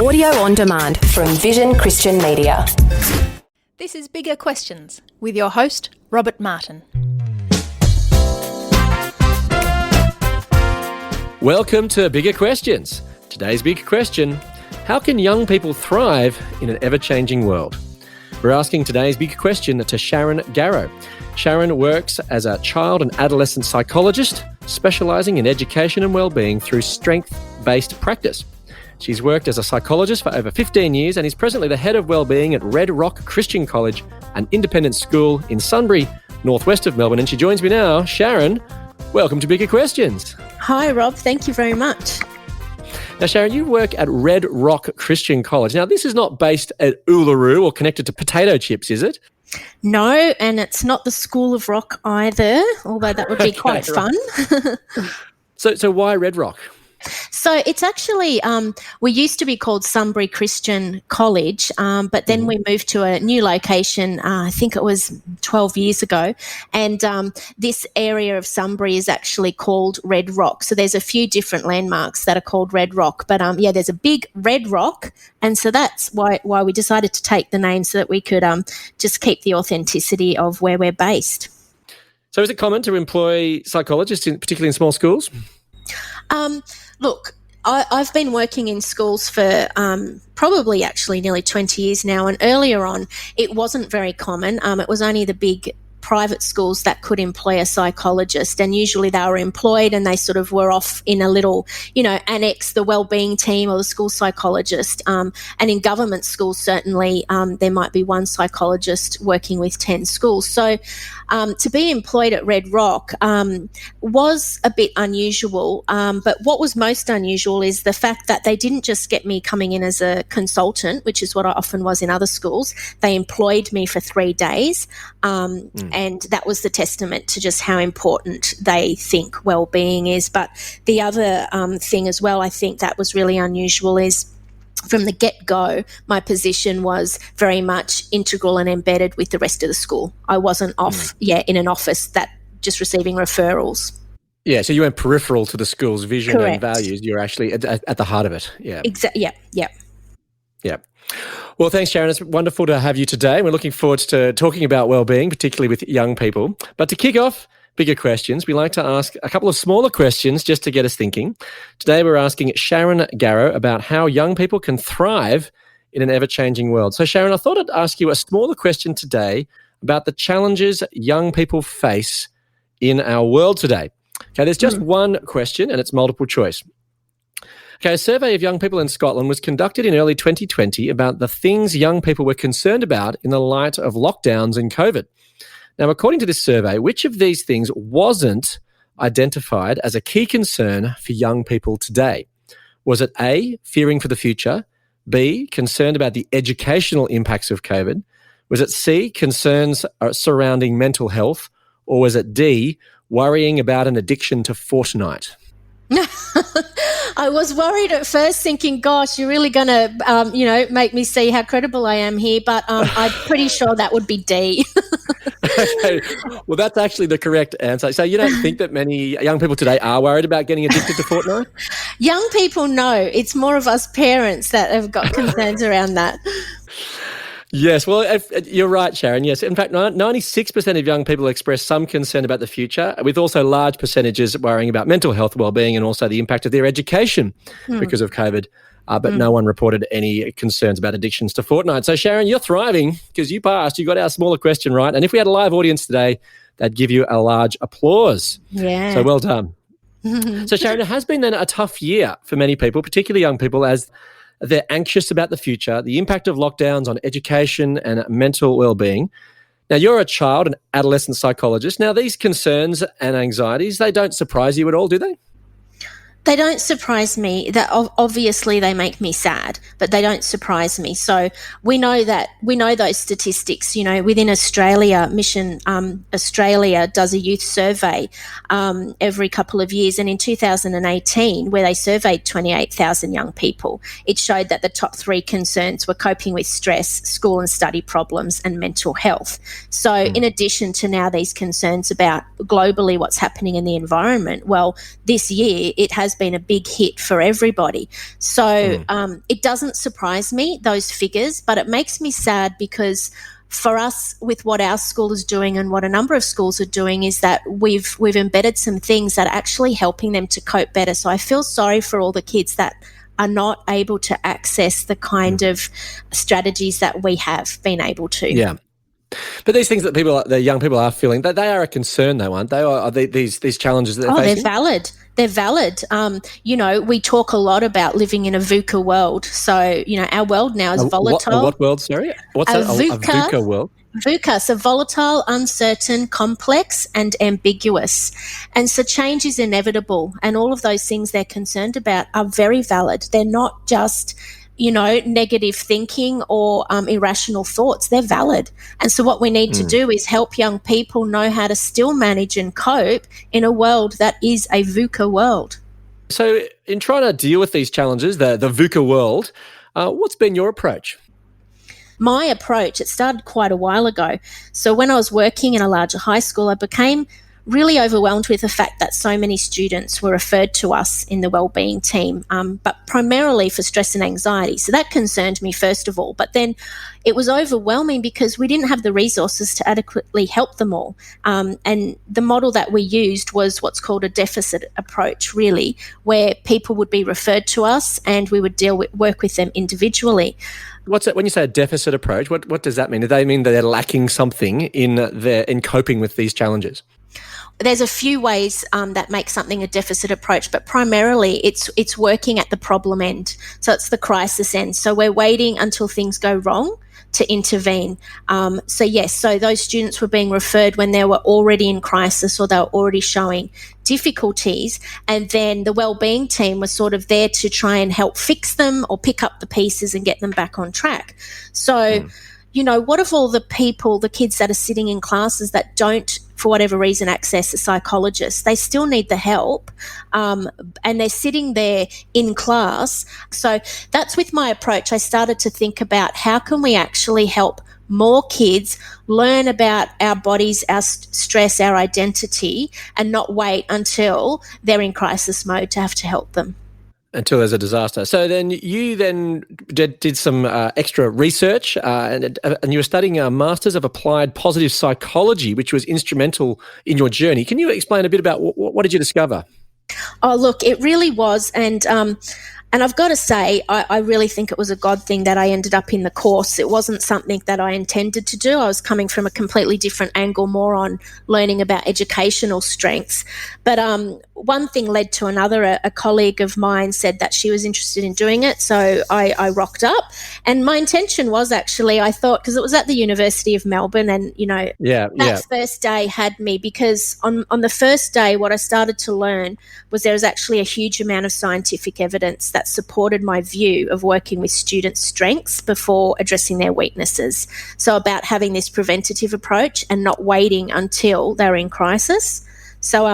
Audio on demand from Vision Christian Media. This is Bigger Questions with your host, Robert Martin. Welcome to Bigger Questions. Today's big question: how can young people thrive in an ever-changing world? We're asking today's big question to Sharon Garro. Sharon works as a child and adolescent psychologist, specialising in education and wellbeing through strength-based practice. She's worked as a psychologist for over 15 years and is presently the head of wellbeing at Red Rock Christian College, an independent school in Sunbury, northwest of Melbourne. And she joins me now. Sharon, welcome to Bigger Questions. Hi, Rob. Thank you very much. Now, Sharon, you work at Red Rock Christian College. Now, this is not based at Uluru or connected to potato chips, is it? No, and it's not the School of Rock either, although that would be quite fun. So why Red Rock? So it's actually, we used to be called Sunbury Christian College, but then we moved to a new location, I think it was 12 years ago, and this area of Sunbury is actually called Red Rock. So there's a few different landmarks that are called Red Rock, but there's a big red rock, and so that's why we decided to take the name so that we could just keep the authenticity of where we're based. So is it common to employ psychologists, particularly in small schools? Look, I've been working in schools for probably actually nearly 20 years now, and earlier on it wasn't very common. It was only the big private schools that could employ a psychologist, and usually they were employed and they sort of were off in a little, annex, the wellbeing team or the school psychologist. And in government schools, certainly there might be one psychologist working with 10 schools. So to be employed at Red Rock was a bit unusual, but what was most unusual is the fact that they didn't just get me coming in as a consultant, which is what I often was in other schools. They employed me for 3 days, and that was the testament to just how important they think wellbeing is. But the other thing as well, I think that was really unusual is, from the get-go, my position was very much integral and embedded with the rest of the school. I wasn't off, in an office that just receiving referrals. Yeah, so you weren't peripheral to the school's vision Correct. and values. You're actually at the heart of it. Yeah. Exactly. Yeah. Well, thanks, Sharon. It's wonderful to have you today. We're looking forward to talking about wellbeing, particularly with young people. But to kick off bigger questions, we like to ask a couple of smaller questions just to get us thinking. Today, we're asking Sharon Garro about how young people can thrive in an ever-changing world. So, Sharon, I thought I'd ask you a smaller question today about the challenges young people face in our world today. Okay, there's just one question, and it's multiple choice. Okay, a survey of young people in Scotland was conducted in early 2020 about the things young people were concerned about in the light of lockdowns and COVID. Now, according to this survey, which of these things wasn't identified as a key concern for young people today? Was it A, fearing for the future, B, concerned about the educational impacts of COVID? Was it C, concerns surrounding mental health? Or was it D, worrying about an addiction to Fortnite? I was worried at first, thinking, gosh, you're really going to, make me see how credible I am here. But I'm pretty sure that would be D. Okay. Well, that's actually the correct answer. So you don't think that many young people today are worried about getting addicted to Fortnite? Young people, no. It's more of us parents that have got concerns around that. Yes, well, you're right, Sharon. Yes, in fact, 96% of young people express some concern about the future, with also large percentages worrying about mental health, wellbeing, and also the impact of their education because of COVID. But no one reported any concerns about addictions to Fortnite. So, Sharon, you're thriving because you passed. You got our smaller question right. And if we had a live audience today, they'd give you a large applause. Yeah. So well done. So, Sharon, it has been then a tough year for many people, particularly young people, as they're anxious about the future, the impact of lockdowns on education and mental well-being. Now, you're a child and adolescent psychologist. Now, these concerns and anxieties, they don't surprise you at all, do they? They don't surprise me. That obviously they make me sad, but they don't surprise me. So we know those statistics. Within Australia, Mission Australia does a youth survey every couple of years, and in 2018, where they surveyed 28,000 young people, it showed that the top 3 concerns were coping with stress, school and study problems, and mental health. So in addition to now these concerns about globally what's happening in the environment, well, this year it has has been a big hit for everybody. So it doesn't surprise me, those figures, but it makes me sad because for us, with what our school is doing and what a number of schools are doing, is that we've embedded some things that are actually helping them to cope better. So I feel sorry for all the kids that are not able to access the kind of strategies that we have been able to. Yeah. But these things that the young people are feeling, they are a concern though, aren't they? Or are these challenges that they're facing? They're valid. They're valid. We talk a lot about living in a VUCA world. So, our world now is volatile. What world, sorry? What's that? A VUCA world? VUCA, so volatile, uncertain, complex, and ambiguous. And so change is inevitable. And all of those things they're concerned about are very valid. They're not just negative thinking or irrational thoughts. They're valid. And so what we need to do is help young people know how to still manage and cope in a world that is a VUCA world. So in trying to deal with these challenges, the VUCA world, what's been your approach? My approach, it started quite a while ago. So when I was working in a larger high school, I became really overwhelmed with the fact that so many students were referred to us in the wellbeing team, but primarily for stress and anxiety. So that concerned me first of all, but then it was overwhelming because we didn't have the resources to adequately help them all. And the model that we used was what's called a deficit approach, really, where people would be referred to us and we would work with them individually. What's it when you say a deficit approach? What does that mean? Do they mean that they're lacking something in coping with these challenges? There's a few ways that make something a deficit approach, but primarily it's working at the problem end. So it's the crisis end. So we're waiting until things go wrong to intervene. So those students were being referred when they were already in crisis or they were already showing difficulties, and then the wellbeing team was sort of there to try and help fix them or pick up the pieces and get them back on track. So what if all the kids that are sitting in classes that don't, for whatever reason, access a psychologist? They still need the help, and they're sitting there in class. So that's with my approach. I started to think about how can we actually help more kids learn about our bodies, our stress, our identity, and not wait until they're in crisis mode to have to help them. Until there's a disaster. So then you did some extra research and you were studying a Masters of Applied Positive Psychology, which was instrumental in your journey. Can you explain a bit about what did you discover? Oh, look, it really was. And I've got to say, I really think it was a God thing that I ended up in the course. It wasn't something that I intended to do. I was coming from a completely different angle, more on learning about educational strengths. But one thing led to another. A colleague of mine said that she was interested in doing it, so I rocked up. And my intention was actually, I thought, because it was at the University of Melbourne, and, that first day had me, because on the first day, what I started to learn was there was actually a huge amount of scientific evidence that supported my view of working with students' strengths before addressing their weaknesses. So about having this preventative approach and not waiting until they're in crisis. So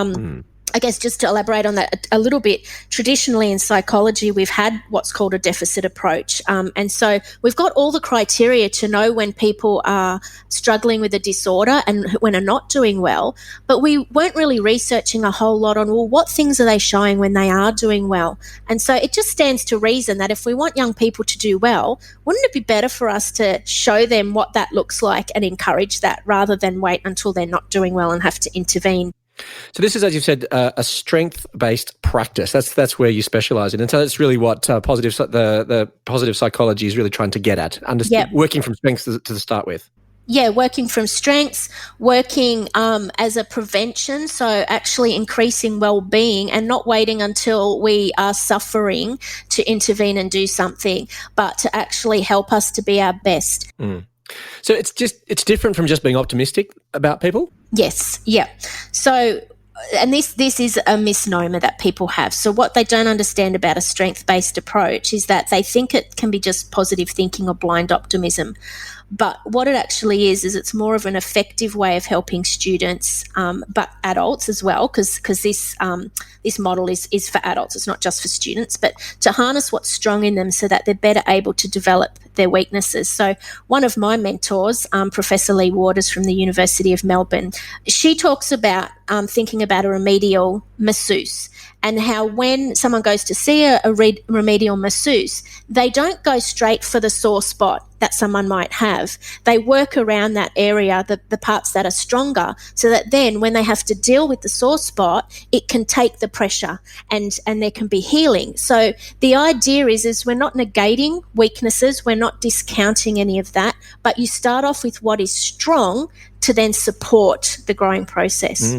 I guess just to elaborate on that a little bit, traditionally in psychology, we've had what's called a deficit approach. And so we've got all the criteria to know when people are struggling with a disorder and when are not doing well, but we weren't really researching a whole lot on, well, what things are they showing when they are doing well? And so it just stands to reason that if we want young people to do well, wouldn't it be better for us to show them what that looks like and encourage that rather than wait until they're not doing well and have to intervene? So this is, as you've said, a strength-based practice. That's where you specialise in, and so that's really what the positive psychology is really trying to get at. Working from strengths to start with. Yeah, working from strengths, working as a prevention, so actually increasing well-being and not waiting until we are suffering to intervene and do something, but to actually help us to be our best. So it's different from just being optimistic about people? Yes, yeah. So, and this is a misnomer that people have. So what they don't understand about a strength-based approach is that they think it can be just positive thinking or blind optimism. But what it actually is it's more of an effective way of helping students, but adults as well, because this model is for adults. It's not just for students, but to harness what's strong in them so that they're better able to develop their weaknesses. So one of my mentors, Professor Lee Waters from the University of Melbourne, she talks about thinking about a remedial masseuse. and how when someone goes to see a remedial masseuse, they don't go straight for the sore spot that someone might have. They work around that area, the parts that are stronger, so that then when they have to deal with the sore spot, it can take the pressure and there can be healing. So the idea is we're not negating weaknesses, we're not discounting any of that, but you start off with what is strong to then support the growing process.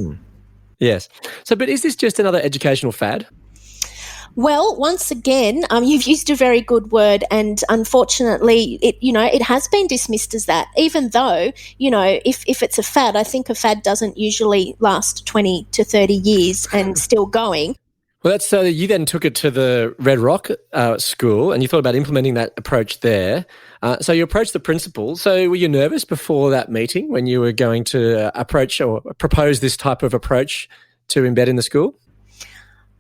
Yes. So, but is this just another educational fad? Well, once again, you've used a very good word, and unfortunately, it has been dismissed as that. Even though, if it's a fad, I think a fad doesn't usually last 20 to 30 years and still going. Well, that's so you then took it to the Red Rock school, and you thought about implementing that approach there. So you approached the principal. So were you nervous before that meeting when you were going to approach or propose this type of approach to embed in the school?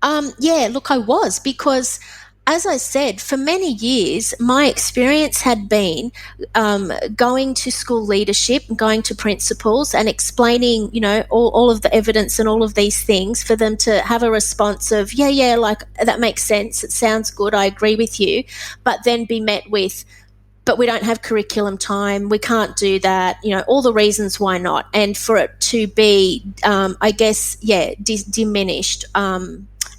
Yeah, look, I was, because as I said, for many years, my experience had been going to school leadership, going to principals and explaining, all of the evidence and all of these things for them to have a response of, yeah, like that makes sense. It sounds good. I agree with you. But then be met with, but we don't have curriculum time. We can't do that. All the reasons why not. And for it to be, diminished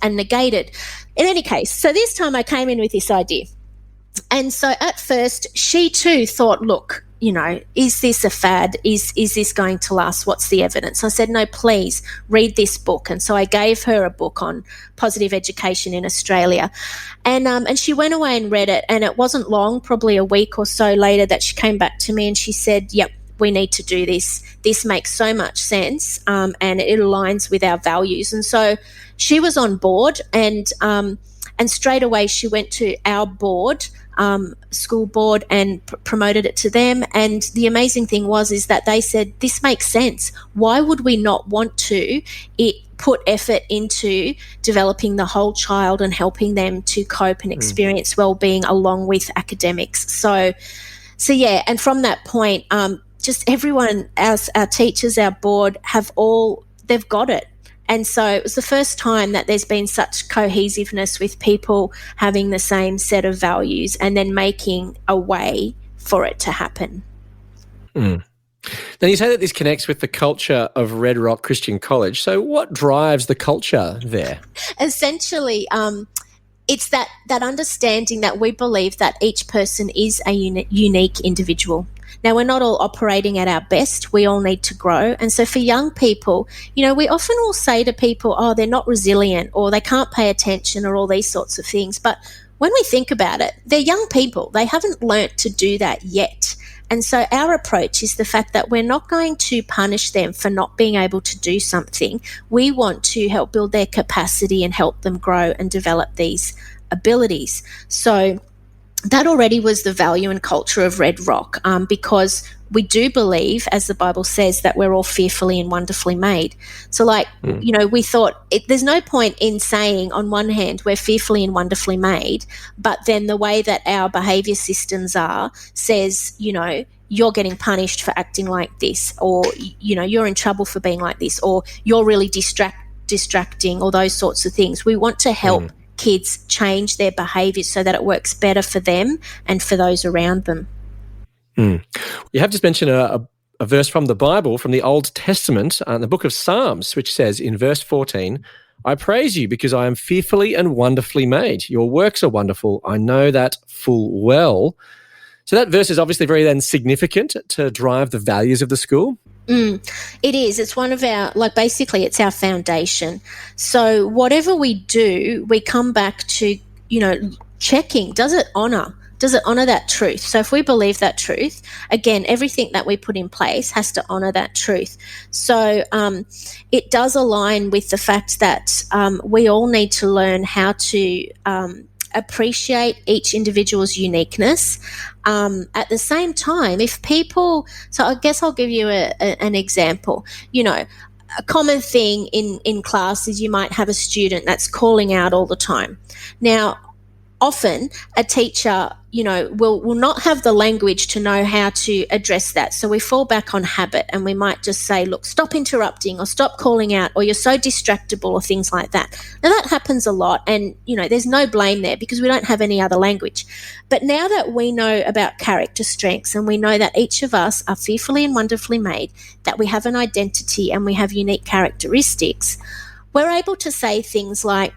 and negated. In any case, so this time I came in with this idea. And so at first she too thought, look, is this a fad? Is this going to last? What's the evidence? I said, no, please read this book. And so I gave her a book on positive education in Australia. And she went away and read it. And it wasn't long, probably a week or so later, that she came back to me and she said, yep, we need to do this. This makes so much sense, and it aligns with our values. And so she was on board, and straight away she went to our board, school board, and promoted it to them. And the amazing thing is that they said, this makes sense. Why would we not want to put effort into developing the whole child and helping them to cope and experience well-being along with academics? So yeah, and from that point, just everyone, our teachers, our board, they've got it. And so it was the first time that there's been such cohesiveness with people having the same set of values and then making a way for it to happen. Now, you say that this connects with the culture of Red Rock Christian College. So what drives the culture there? Essentially, it's that understanding that we believe that each person is a unique individual. Now, we're not all operating at our best. We all need to grow. And so for young people, we often will say to people, oh, they're not resilient, or they can't pay attention, or all these sorts of things. But when we think about it, they're young people. They haven't learnt to do that yet. And so our approach is the fact that we're not going to punish them for not being able to do something. We want to help build their capacity and help them grow and develop these abilities. So that already was the value and culture of Red Rock, because we do believe, as the Bible says, that we're all fearfully and wonderfully made. So we thought there's no point in saying on one hand we're fearfully and wonderfully made, but then the way that our behaviour systems are says, you're getting punished for acting like this, or, you're in trouble for being like this, or you're really distracting, or those sorts of things. We want to help kids change their behaviours so that it works better for them and for those around them. You have just mentioned a verse from the Bible, from the Old Testament, the book of Psalms, which says in verse 14, I praise you because I am fearfully and wonderfully made. Your works are wonderful. I know that full well. So that verse is obviously very then significant to drive the values of the school. It is. It's one of our, basically it's our foundation. So whatever we do, we come back to, checking, does it honour that truth? So if we believe that truth, again, everything that we put in place has to honour that truth. So it does align with the fact that we all need to learn how to appreciate each individual's uniqueness. At the same time, so I guess I'll give you an example. A common thing in class is you might have a student that's calling out all the time. Now, often a teacher, will not have the language to know how to address that. So we fall back on habit, and we might just say, look, stop interrupting, or stop calling out, or you're so distractible, or things like that. Now that happens a lot, and, there's no blame there because we don't have any other language. But now that we know about character strengths, and we know that each of us are fearfully and wonderfully made, that we have an identity and we have unique characteristics, we're able to say things like,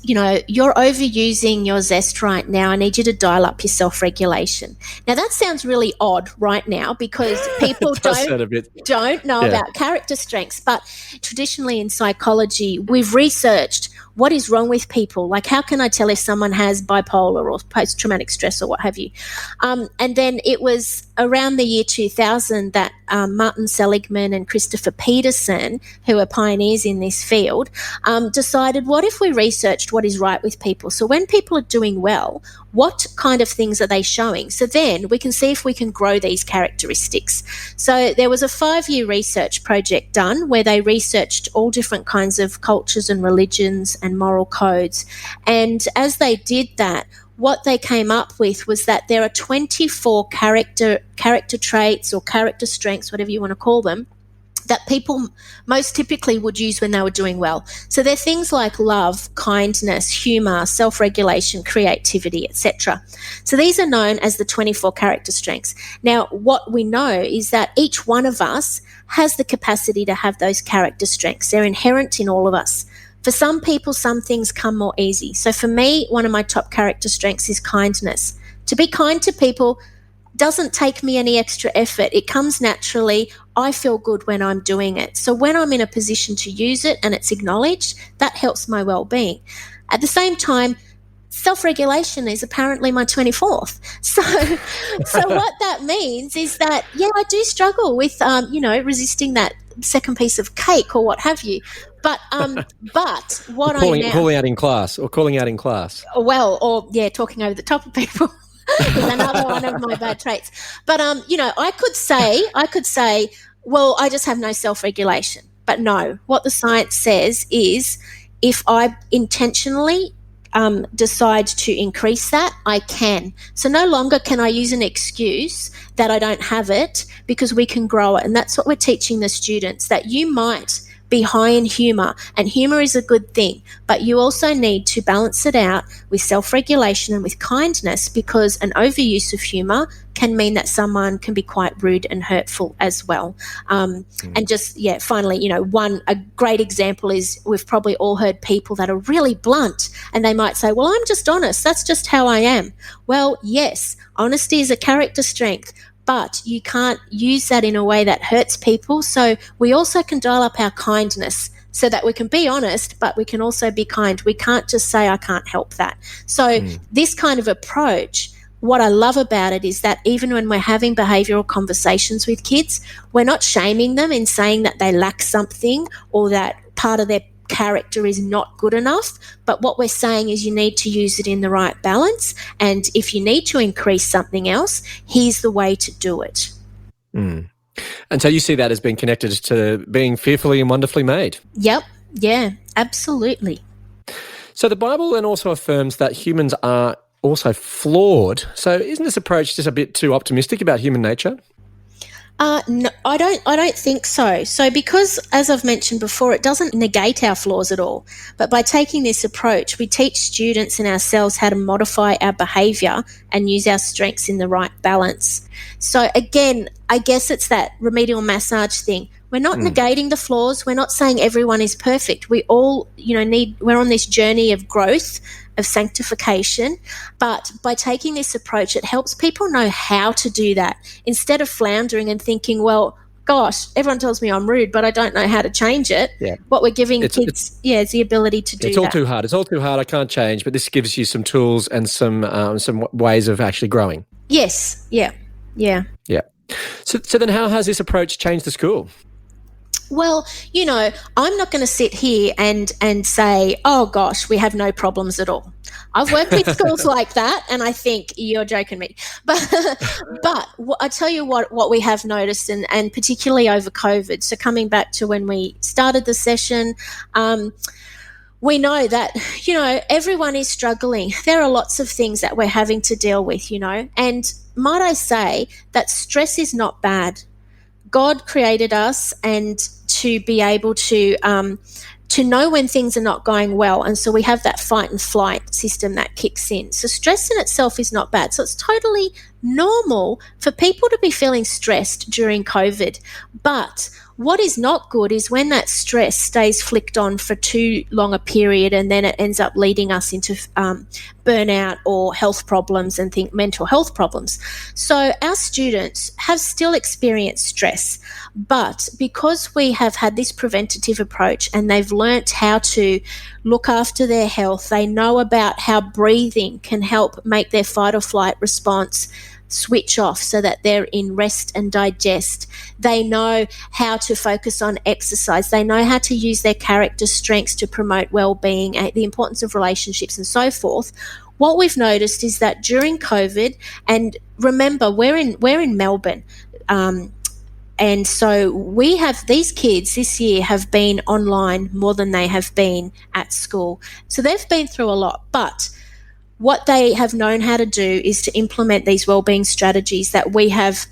you're overusing your zest right now. I need you to dial up your self-regulation. Now, that sounds really odd right now because people don't know about character strengths. But traditionally in psychology, we've researched what is wrong with people. Like, how can I tell if someone has bipolar or post-traumatic stress or what have you? And then it was around the year 2000 that Martin Seligman and Christopher Peterson, who are pioneers in this field, decided, what if we researched what is right with people? So when people are doing well, what kind of things are they showing? So then we can see if we can grow these characteristics. So there was a 5-year research project done where they researched all different kinds of cultures and religions and moral codes. And as they did that, what they came up with was that there are 24 character traits or character strengths, whatever you want to call them, that people most typically would use when they were doing well. So they're things like love, kindness, humour, self-regulation, creativity, etc. So these are known as the 24 character strengths. Now, what we know is that each one of us has the capacity to have those character strengths. They're inherent in all of us. For some people, some things come more easy. So for me, one of my top character strengths is kindness. To be kind to people doesn't take me any extra effort. It comes naturally. I feel good when I'm doing it. So when I'm in a position to use it and it's acknowledged, that helps my well-being. At the same time, self-regulation is apparently my 24th. So what that means is that, I do struggle with, resisting that second piece of cake or what have you. But what calling out in class. Well, or talking over the top of people is another one of my bad traits. But I could say, well, I just have no self-regulation. But no, what the science says is if I intentionally decide to increase that, I can. So no longer can I use an excuse that I don't have it, because we can grow it. And that's what we're teaching the students, that you might be high in humour, and humour is a good thing, but you also need to balance it out with self-regulation and with kindness, because an overuse of humour can mean that someone can be quite rude and hurtful as well. And just, finally, a great example is we've probably all heard people that are really blunt, and they might say, well, I'm just honest. That's just how I am. Well, yes, honesty is a character strength, but you can't use that in a way that hurts people. So we also can dial up our kindness so that we can be honest, but we can also be kind. We can't just say, I can't help that. So this kind of approach, what I love about it is that even when we're having behavioural conversations with kids, we're not shaming them in saying that they lack something or that part of their character is not good enough, but what we're saying is you need to use it in the right balance, and if you need to increase something else, here's the way to do it. And so you see that as being connected to being fearfully and wonderfully made. Yep. Yeah, absolutely. So the Bible then also affirms that humans are also flawed. So isn't this approach just a bit too optimistic about human nature? No, I don't think so. So because, as I've mentioned before, it doesn't negate our flaws at all. But by taking this approach, we teach students and ourselves how to modify our behaviour and use our strengths in the right balance. So again, I guess it's that remedial massage thing. We're not negating the flaws. We're not saying everyone is perfect. We all, we're on this journey of growth, of sanctification, but by taking this approach, it helps people know how to do that instead of floundering and thinking, well, gosh, everyone tells me I'm rude, but I don't know how to change it. Yeah. What we're giving kids is the ability to do that. It's all too hard. It's all too hard. I can't change, but this gives you some tools and some ways of actually growing. Yes. Yeah. So then how has this approach changed the school? Well, I'm not going to sit here and say, oh, gosh, we have no problems at all. I've worked with schools like that, and I think you're joking me. But I tell you what we have noticed, and particularly over COVID, so coming back to when we started the session, we know that, everyone is struggling. There are lots of things that we're having to deal with, and might I say that stress is not bad. God created us and to be able to know when things are not going well. And so we have that fight and flight system that kicks in. So stress in itself is not bad. So it's totally normal for people to be feeling stressed during COVID. But what is not good is when that stress stays flicked on for too long a period, and then it ends up leading us into burnout or health problems and mental health problems. So our students have still experienced stress, but because we have had this preventative approach and they've learnt how to look after their health, they know about how breathing can help make their fight or flight response switch off so that they're in rest and digest. They know how to focus on exercise. They know how to use their character strengths to promote well-being, the importance of relationships and so forth. What we've noticed is that during COVID, and remember, we're in Melbourne, and so we have these kids this year have been online more than they have been at school. So they've been through a lot, but what they have known how to do is to implement these wellbeing strategies that we have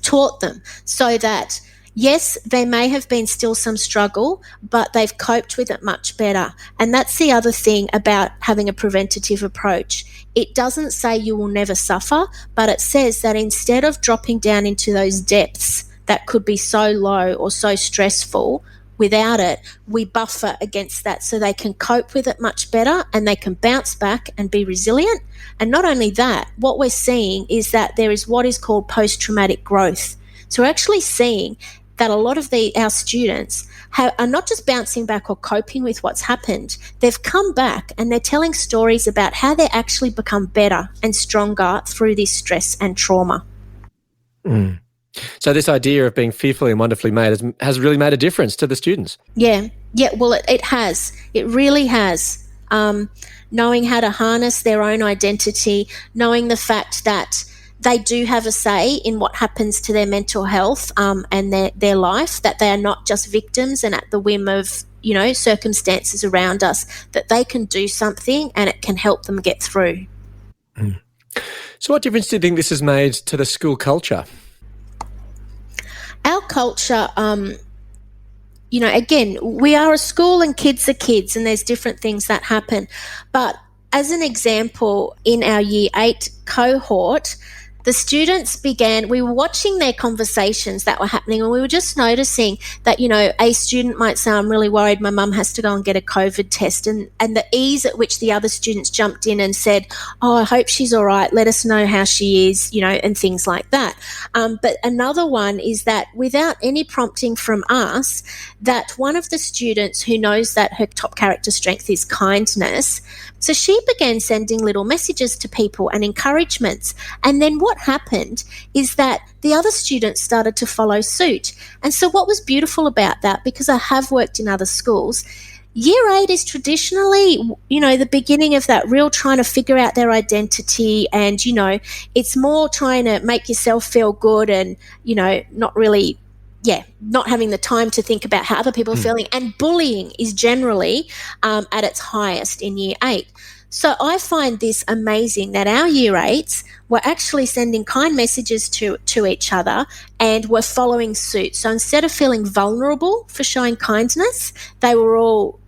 taught them, so that, yes, there may have been still some struggle, but they've coped with it much better. And that's the other thing about having a preventative approach. It doesn't say you will never suffer, but it says that instead of dropping down into those depths that could be so low or so stressful, without it, we buffer against that so they can cope with it much better and they can bounce back and be resilient. And not only that, what we're seeing is that there is what is called post-traumatic growth. So we're actually seeing that a lot of our students are not just bouncing back or coping with what's happened. They've come back and they're telling stories about how they actually become better and stronger through this stress and trauma. Mm. So this idea of being fearfully and wonderfully made has really made a difference to the students. Yeah, well, it has. It really has. Knowing how to harness their own identity, knowing the fact that they do have a say in what happens to their mental health and their life, that they are not just victims and at the whim of, circumstances around us, that they can do something and it can help them get through. Mm. So what difference do you think this has made to the school culture? Our culture, again, we are a school and kids are kids and there's different things that happen. But as an example, in our Year 8 cohort, the students we were watching their conversations that were happening, and we were just noticing that, a student might say, I'm really worried my mum has to go and get a COVID test. And the ease at which the other students jumped in and said, oh, I hope she's all right. Let us know how she is, and things like that. But another one is that without any prompting from us, that one of the students who knows that her top character strength is kindness, so she began sending little messages to people and encouragements. And then what happened is that the other students started to follow suit. And so what was beautiful about that, because I have worked in other schools, Year 8 is traditionally, the beginning of that real trying to figure out their identity, and, it's more trying to make yourself feel good and, not really not having the time to think about how other people are feeling. And bullying is generally at its highest in Year 8. So I find this amazing that our Year 8s were actually sending kind messages to each other and were following suit. So instead of feeling vulnerable for showing kindness, they were all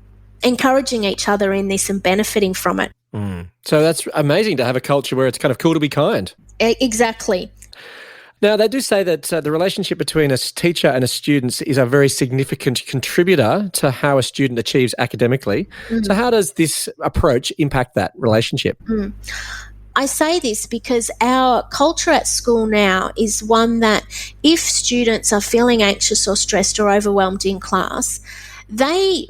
encouraging each other in this and benefiting from it. Mm. So that's amazing to have a culture where it's kind of cool to be kind. Exactly. Now, they do say that the relationship between a teacher and a student is a very significant contributor to how a student achieves academically. Mm-hmm. So how does this approach impact that relationship? Mm. I say this because our culture at school now is one that if students are feeling anxious or stressed or overwhelmed in class, they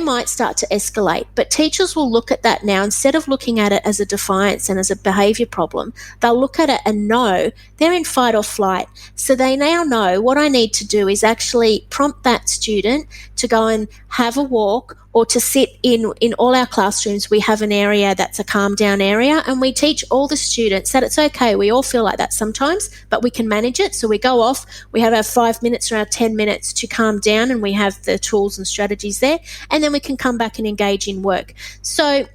might start to escalate, but teachers will look at that now. Instead of looking at it as a defiance and as a behaviour problem, they'll look at it and know they're in fight or flight. So they now know what I need to do is actually prompt that student to go and have a walk, or to sit in all our classrooms. We have an area that's a calm down area, and we teach all the students that it's okay. We all feel like that sometimes, but we can manage it. So we go off, we have our 5 minutes or our 10 minutes to calm down, and we have the tools and strategies there, and then we can come back and engage in work. So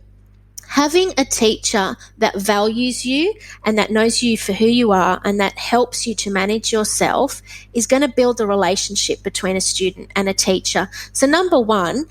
having a teacher that values you and that knows you for who you are and that helps you to manage yourself is going to build the relationship between a student and a teacher. So number one,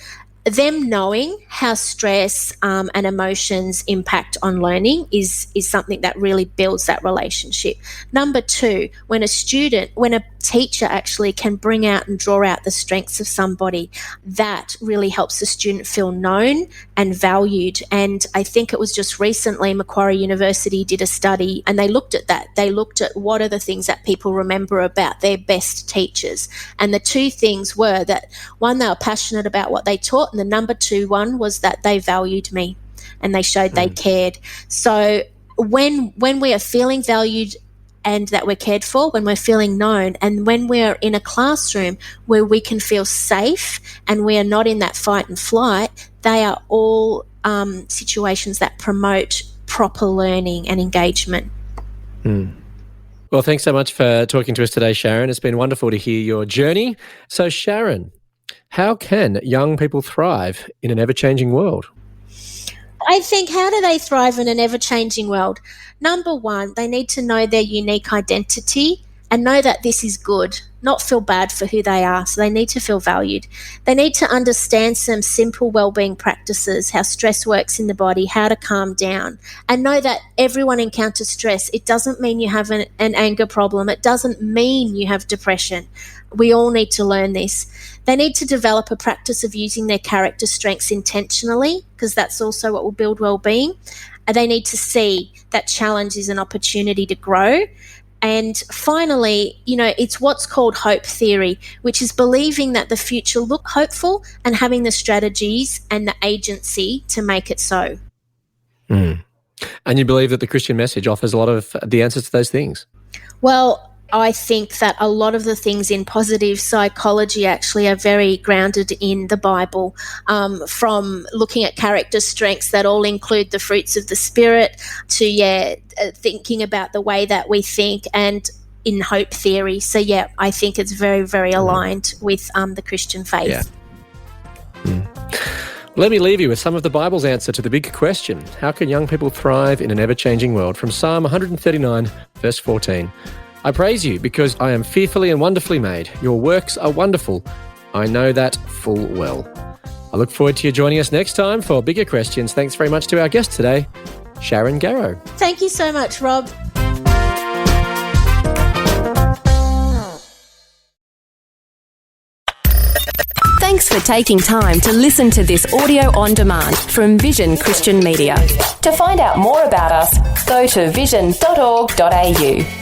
them knowing how stress and emotions impact on learning is something that really builds that relationship. Number two, when a teacher actually can bring out and draw out the strengths of somebody, that really helps the student feel known and valued. And I think it was just recently Macquarie University did a study and they looked at that. They looked at what are the things that people remember about their best teachers. And the two things were that, one, they were passionate about what they taught, and the number two one was that they valued me and they showed they cared. So when we are feeling valued and that we're cared for, when we're feeling known, and when we're in a classroom where we can feel safe and we are not in that fight and flight, they are all situations that promote proper learning and engagement. Well, thanks so much for talking to us today, Sharon. It's been wonderful to hear your journey. So, Sharon, how can young people thrive in an ever-changing world? I think, how do they thrive in an ever-changing world? Number one, they need to know their unique identity and know that this is good, not feel bad for who they are. So they need to feel valued. They need to understand some simple wellbeing practices, how stress works in the body, how to calm down, and know that everyone encounters stress. It doesn't mean you have an anger problem. It doesn't mean you have depression. We all need to learn this. They need to develop a practice of using their character strengths intentionally, because that's also what will build well-being. And they need to see that challenge is an opportunity to grow. And finally, it's what's called hope theory, which is believing that the future look hopeful and having the strategies and the agency to make it so. And you believe that the Christian message offers a lot of the answers to those things? Well, I think that a lot of the things in positive psychology actually are very grounded in the Bible, from looking at character strengths that all include the fruits of the Spirit to, thinking about the way that we think, and in hope theory. So, I think it's very, very aligned with the Christian faith. Let me leave you with some of the Bible's answer to the big question: how can young people thrive in an ever-changing world? From Psalm 139, verse 14. I praise you because I am fearfully and wonderfully made. Your works are wonderful. I know that full well. I look forward to you joining us next time for Bigger Questions. Thanks very much to our guest today, Sharon Garro. Thank you so much, Rob. Thanks for taking time to listen to this audio on demand from Vision Christian Media. To find out more about us, go to vision.org.au.